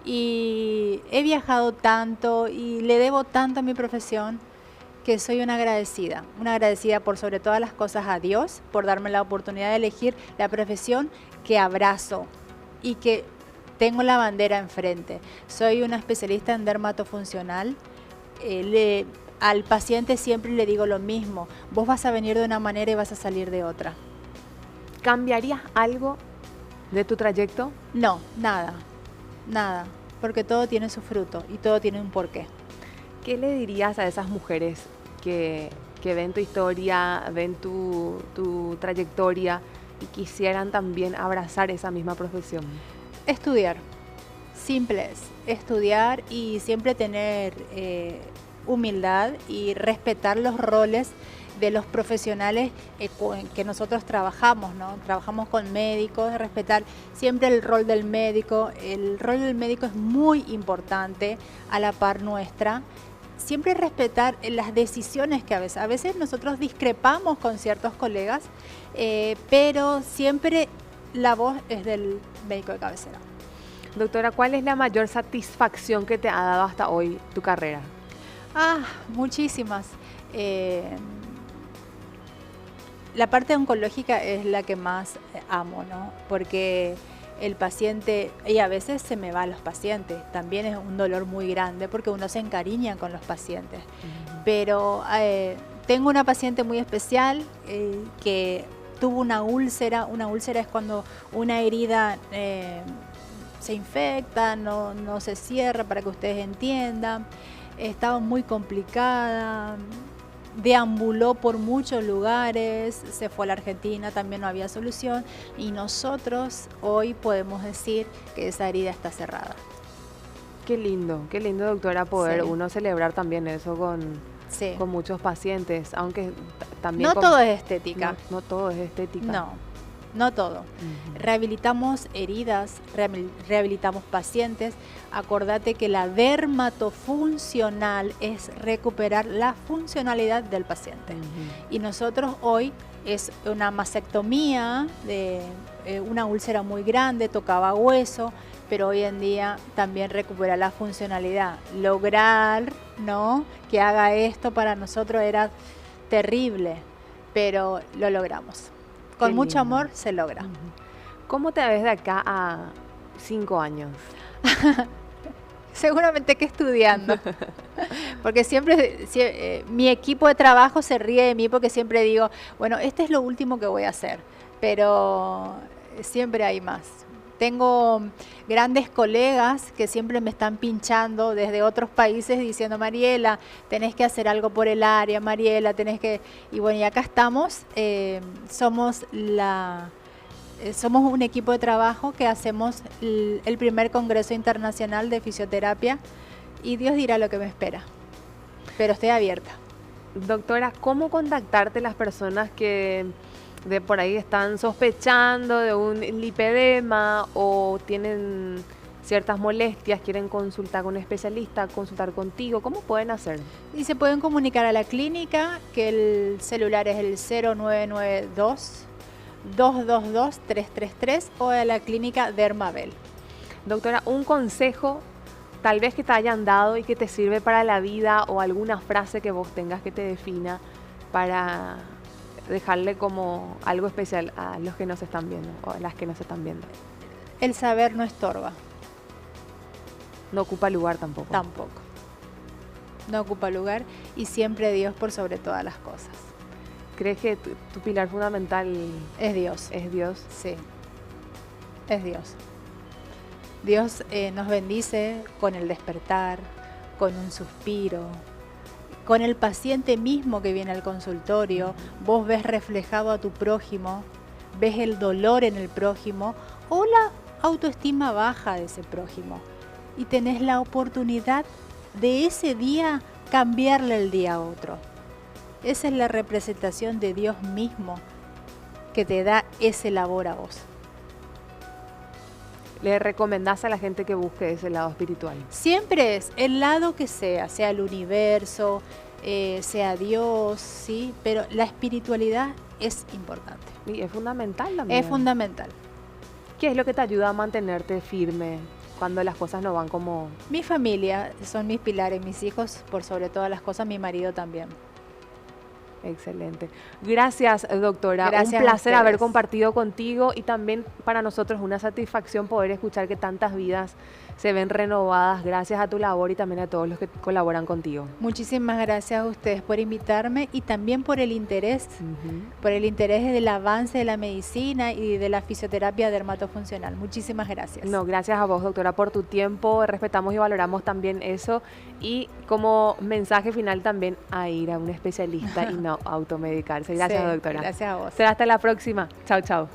y he viajado tanto y le debo tanto a mi profesión que soy una agradecida por sobre todas las cosas a Dios por darme la oportunidad de elegir la profesión que abrazo y que tengo la bandera enfrente. Soy una especialista en dermatofuncional. Al paciente siempre le digo lo mismo. Vos vas a venir de una manera y vas a salir de otra. ¿Cambiarías algo de tu trayecto? No, nada. Porque todo tiene su fruto y todo tiene un porqué. ¿Qué le dirías a esas mujeres que ven tu historia, ven tu trayectoria y quisieran también abrazar esa misma profesión? Estudiar, simple es, estudiar y siempre tener humildad y respetar los roles de los profesionales que nosotros trabajamos, ¿no? Trabajamos con médicos, respetar siempre el rol del médico. El rol del médico es muy importante a la par nuestra. Siempre respetar las decisiones que a veces nosotros discrepamos con ciertos colegas, pero siempre la voz es del médico de cabecera. Doctora, ¿cuál es la mayor satisfacción que te ha dado hasta hoy tu carrera? Muchísimas. La parte oncológica es la que más amo, ¿no? Porque el paciente, y a veces se me van los pacientes, también es un dolor muy grande porque uno se encariña con los pacientes. Pero tengo una paciente muy especial que tuvo una úlcera. Una úlcera es cuando una herida se infecta, no se cierra, para que ustedes entiendan. Estaba muy complicada, deambuló por muchos lugares, se fue a la Argentina, también no había solución, y nosotros hoy podemos decir que esa herida está cerrada. Qué lindo, doctora, poder uno celebrar también eso con muchos pacientes, aunque también... No todo es estética. No todo es estética. No todo. Rehabilitamos heridas, rehabilitamos pacientes. Acordate que la dermatofuncional es recuperar la funcionalidad del paciente. Y nosotros hoy es una mastectomía de una úlcera muy grande, tocaba hueso, pero hoy en día también recupera la funcionalidad. Lograr, ¿no?, que haga esto para nosotros era terrible, pero lo logramos. Con mucho amor se logra. ¿Cómo te ves de acá a 5 años? Seguramente que estudiando. Porque siempre mi equipo de trabajo se ríe de mí porque siempre digo, bueno, este es lo último que voy a hacer. Pero siempre hay más. Tengo grandes colegas que siempre me están pinchando desde otros países diciendo, Mariela, tenés que hacer algo por el área, Mariela, tenés que... Y bueno, y acá estamos, somos un equipo de trabajo que hacemos el primer Congreso Internacional de Fisioterapia y Dios dirá lo que me espera, pero estoy abierta. Doctora, ¿cómo contactarte las personas que de por ahí están sospechando de un lipedema o tienen ciertas molestias, quieren consultar con un especialista, consultar contigo? ¿Cómo pueden hacer? Y se pueden comunicar a la clínica, que el celular es el 0992 222-333 o a la clínica Dermabel. Doctora, un consejo tal vez que te hayan dado y que te sirve para la vida, o alguna frase que vos tengas que te defina para dejarle como algo especial a los que nos están viendo o a las que nos están viendo. El saber no estorba. No ocupa lugar tampoco. Tampoco. No ocupa lugar, y siempre Dios por sobre todas las cosas. ¿Crees que tu pilar fundamental es Dios? Es Dios. Sí, es Dios. Dios nos bendice con el despertar, con un suspiro, con el paciente mismo que viene al consultorio. Vos ves reflejado a tu prójimo, ves el dolor en el prójimo o la autoestima baja de ese prójimo, y tenés la oportunidad de ese día cambiarle el día a otro. Esa es la representación de Dios mismo que te da ese labor a vos. ¿Le recomendás a la gente que busque ese lado espiritual? Siempre es el lado que sea el universo, sea Dios, ¿sí? Pero la espiritualidad es importante. Y es fundamental también. Es fundamental. ¿Qué es lo que te ayuda a mantenerte firme cuando las cosas no van como...? Mi familia son mis pilares, mis hijos, por sobre todas las cosas, mi marido también. Excelente. Gracias, doctora. Gracias. Un placer haber compartido contigo, y también para nosotros una satisfacción poder escuchar que tantas vidas se ven renovadas gracias a tu labor y también a todos los que colaboran contigo. Muchísimas gracias a ustedes por invitarme y también por el interés, por el interés del avance de la medicina y de la fisioterapia dermatofuncional. Muchísimas gracias. No, gracias a vos, doctora, por tu tiempo. Respetamos y valoramos también eso, y como mensaje final también a ir a un especialista y no automedicarse. Gracias, sí, doctora. Gracias a vos. Será hasta la próxima. Chao, chao.